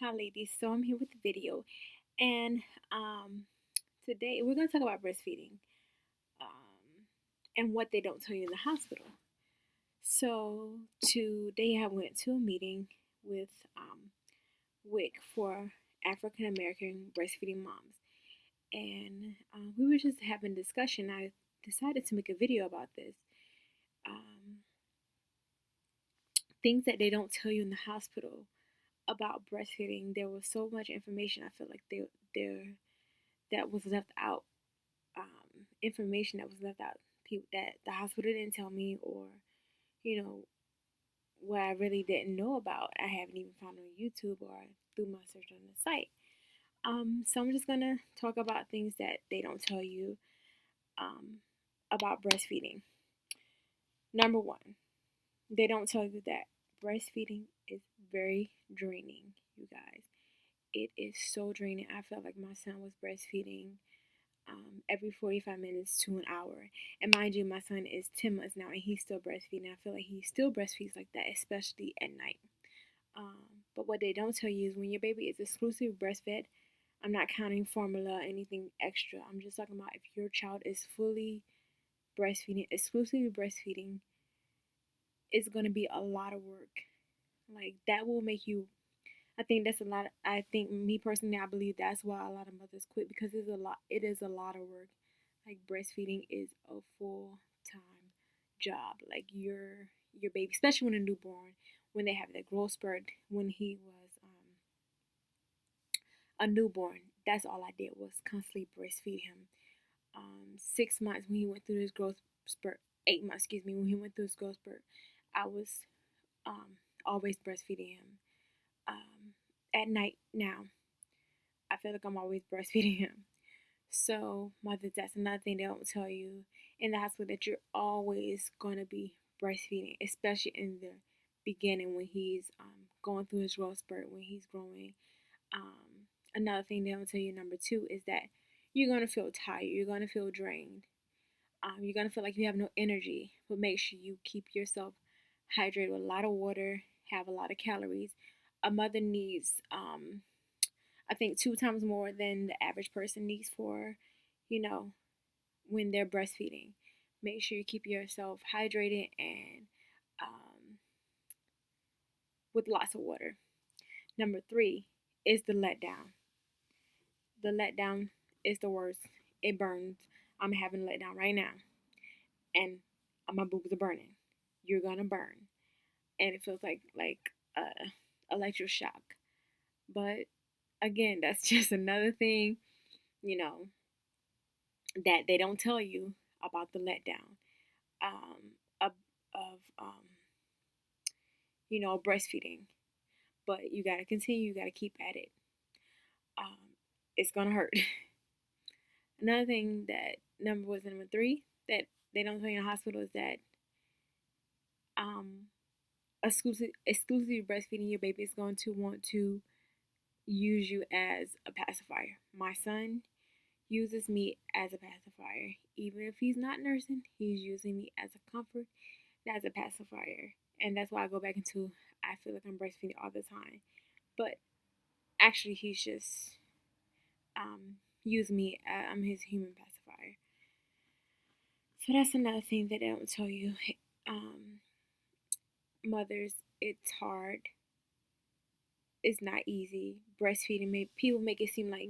Hi, ladies. So I'm here with the video, and today we're going to talk about breastfeeding and what they don't tell you in the hospital. So today I went to a meeting with WIC for African American breastfeeding moms, and we were just having a discussion. I decided to make a video about this. Um, Things that they don't tell you in the hospital about breastfeeding. There was so much information. I feel like there that was left out, information that was left out, people that the hospital didn't tell me, or you know what I really didn't know about. I haven't even found on YouTube or through my search on the site. So I'm just gonna talk about things that they don't tell you um, about breastfeeding. Number one, they don't tell you that breastfeeding is very draining. You guys, it is so draining. I felt like my son was breastfeeding every 45 minutes to an hour. And mind you, my son is 10 months now and he's still breastfeeding. I feel like he still breastfeeds like that, especially at night. But what they don't tell you is when your baby is exclusively breastfed, I'm not counting formula or anything extra. I'm just talking about if your child is fully breastfeeding, exclusively breastfeeding, it's going to be a lot of work. Like that will make you, I think that's a lot. I think me personally, I believe that's why a lot of mothers quit because it's a lot. It is a lot of work. Like breastfeeding is a full time job. Like your baby, especially when a newborn, when they have that growth spurt. When he was a newborn, that's all I did was constantly breastfeed him. 6 months when he went through his growth spurt. 8 months, excuse me, when he went through his growth spurt, I was um, always breastfeeding him. At night now, I feel like I'm always breastfeeding him. So, mothers, that's another thing they don't tell you in the hospital, that you're always going to be breastfeeding, especially in the beginning when he's going through his growth spurt, when he's growing. Another thing they don't tell you, number two, is that you're going to feel tired, you're going to feel drained, you're going to feel like you have no energy, but make sure you keep yourself hydrated with a lot of water, have a lot of calories. A mother needs I think 2 times more than the average person needs for, you know, when they're breastfeeding. Make sure you keep yourself hydrated and with lots of water. Number three is the letdown. The letdown is the worst. It burns. I'm having a letdown right now, and my boobs are burning. You're gonna burn, and it feels like electroshock. But again, that's just another thing, you know, that they don't tell you about the letdown of, of breastfeeding. But you got to continue, you got to keep at it. Um, it's going to hurt. Another thing that number three that they don't tell you in the hospital is that um, exclusively breastfeeding your baby is going to want to use you as a pacifier. My son uses me as a pacifier. Even if he's not nursing, he's using me as a comfort, as a pacifier. And that's why I go back into I feel like I'm breastfeeding all the time. But actually, he's just using me. I'm his human pacifier. So that's another thing that they don't tell you. Um, Mothers, it's hard. It's not easy. Breastfeeding, people make it seem like,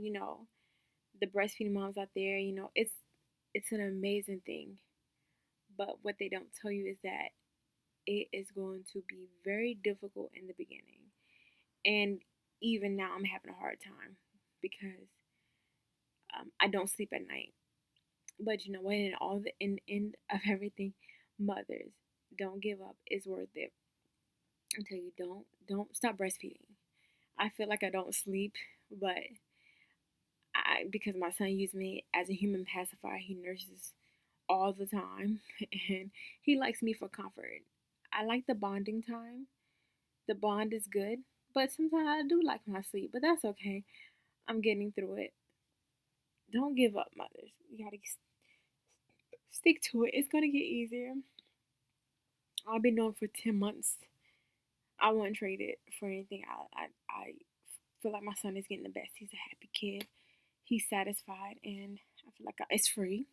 the breastfeeding moms out there, it's an amazing thing. But what they don't tell you is that it is going to be very difficult in the beginning. And even now, I'm having a hard time because I don't sleep at night. But you know what? In all the end of everything, mothers, don't give up. It's worth it. I tell you, don't stop breastfeeding. I feel like I don't sleep, but because my son used me as a human pacifier, he nurses all the time, and he likes me for comfort. I like the bonding time. The bond is good, but sometimes I do like my sleep, but that's okay. I'm getting through it. Don't give up, mothers. You gotta stick to it. It's gonna get easier. I've been doing it for 10 months. I wouldn't trade it for anything. I feel like my son is getting the best. He's a happy kid. He's satisfied, and I feel like it's free.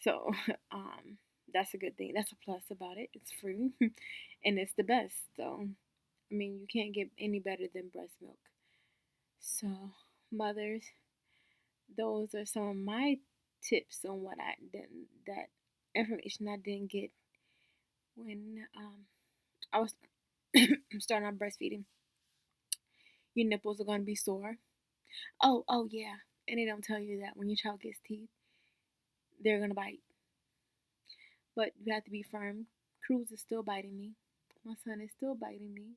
So that's a good thing. That's a plus about it. It's free, and it's the best. So I mean, you can't get any better than breast milk. So mothers, those are some of my tips on what I didn't, that information I didn't get when I was starting on breastfeeding. Your nipples are going to be sore. Oh yeah, and they don't tell you that when your child gets teeth, they're going to bite. But you have to be firm. Cruz is still biting me. My son is still biting me.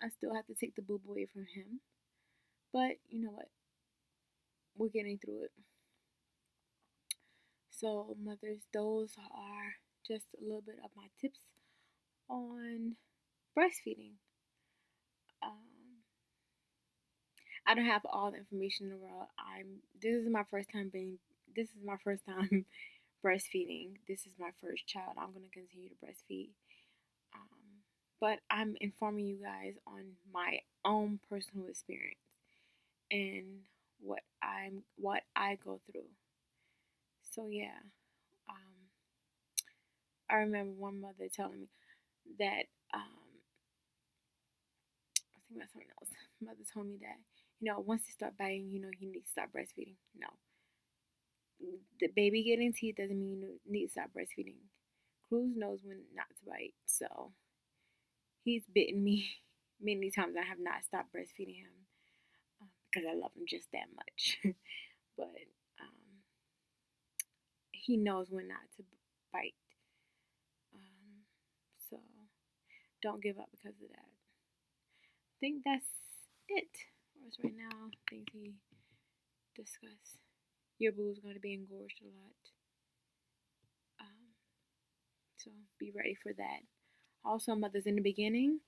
I still have to take the boob away from him. But you know what? We're getting through it. So, mothers, those are just a little bit of my tips on breastfeeding. Um, I don't have all the information in the world. This is my first time breastfeeding. This is my first child. I'm gonna continue to breastfeed. Um, but I'm informing you guys on my own personal experience and what I go through. So yeah, um, I remember one mother telling me that I think about something else. Mother told me that once you start biting, you need to start breastfeeding. No, the baby getting teeth doesn't mean you need to stop breastfeeding. Cruz knows when not to bite, so he's bitten me many times. I have not stopped breastfeeding him because I love him just that much. But um, he knows when not to bite. So don't give up because of that. I think that's it for us right now. Things we discuss. Your boo is going to be engorged a lot. Um, so be ready for that. Also, mothers, in the beginning,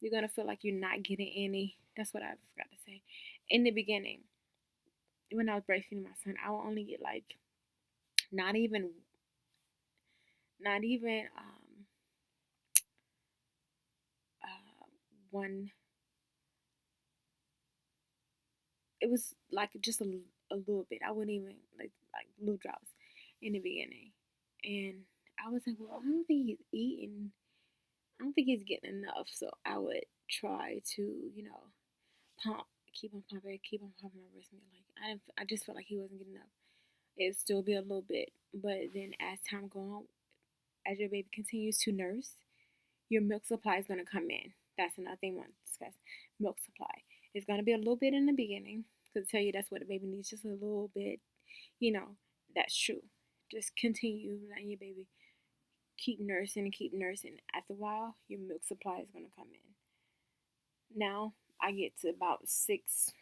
you're going to feel like you're not getting any. That's what I forgot to say. In the beginning, when I was breastfeeding my son, I would only get like not even not even one. It was like just a little bit. I wouldn't even like little drops in the beginning, and I was like, well, I don't think he's eating. I don't think he's getting enough. So I would try to pump, keep on pumping my breast milk. Like I just felt like he wasn't getting enough. It'd still be a little bit, but then as time goes on, as your baby continues to nurse, your milk supply is going to come in. That's another thing I want to discuss. Milk supply. It's going to be a little bit in the beginning because I tell you that's what the baby needs, just a little bit. That's true. Just continue letting your baby keep nursing and keep nursing. After a while, your milk supply is going to come in. Now I get to about six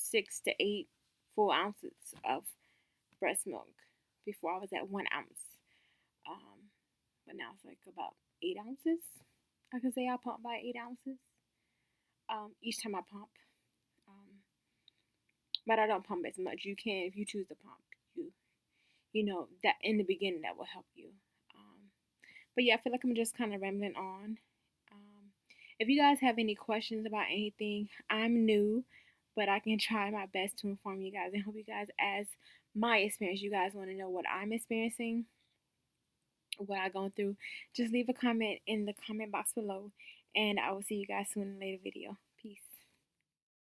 to eight full ounces of breast milk. Before I was at 1 ounce. But now it's like about 8 ounces. I can say I pump by 8 ounces each time I pump. Um, but I don't pump as much. You can if you choose to pump. That in the beginning that will help you. But yeah, I feel like I'm just kind of rambling on. If you guys have any questions about anything, I'm new, but I can try my best to inform you guys and help you guys as my experience. You guys want to know what I'm experiencing, what I've gone through, just leave a comment in the comment box below, and I will see you guys soon in a later video. Peace.